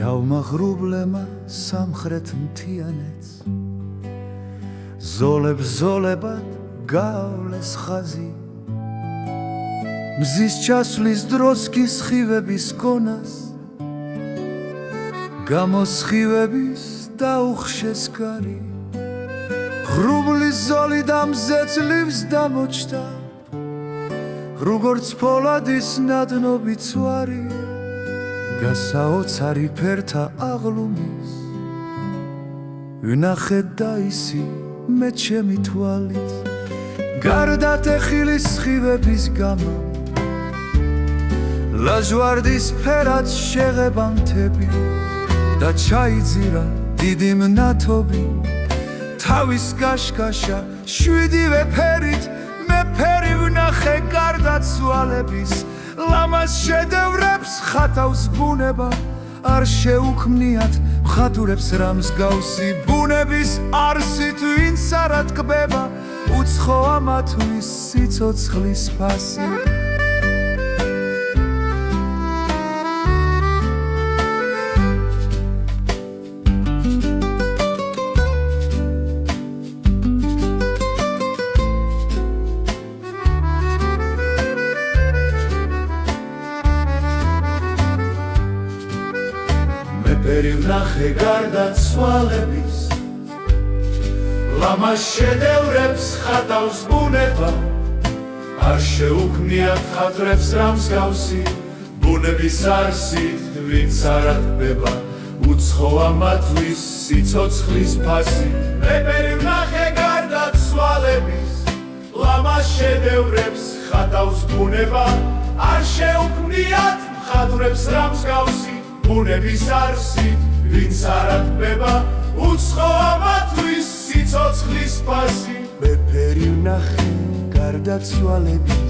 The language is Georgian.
შავმა ღრუბლემა სამხრეთ მთიანეთს ზოლებ-ზოლებად გავლეს ხაზი მზის ჩასვლის დროს კი სხივების კონას გამოსხივების დაუხშეს კარი ღრუბლის ზოლი და მზე ძლივს დამოჩნდა როგორც ფოლადის ნადნობი ცვარი და საოცარი ფერთა აღლუმის ვნახე და ისი მე ჩემი თვალით გარდა ტეხილის სხივების გამო ლაჟვარდის ფერად შეღება მთები და ჩაიძირა დიდი მნათობი თავის გაშკაშა შვიდივე ფერით მე ფერი ვნახე გარდა ცვალების ლამაზ შედევრებს ხატავს ბუნება არ შეუქმნიათ მხატვრებს რა მსგავსი ბუნების არსით ვინც არ ატკბება უცხო ამათვის სიცოცხლის ფასი ფერი ვნახე გარდა ცვალების ლამაზ შედევრებს ხატავს ბუნება არ შეუქმნიათ მხატვრებს რა მსგავსი ბუნების არსით ვინც არ ატკბება უცხო ამათვის სიცოცხლის ფასი მე ფერი ვნახე გარდა ცვალების ლამაზ შედევრებს ხატავს ბუნება არ შეუქმნიათ მხატვრებს რა მსგავსი ბუნების არსით ვინც არ ატკბება უცხო ამათვის სიცოცხლის ფასი მე ფერი ვნახე გარდა ცვალების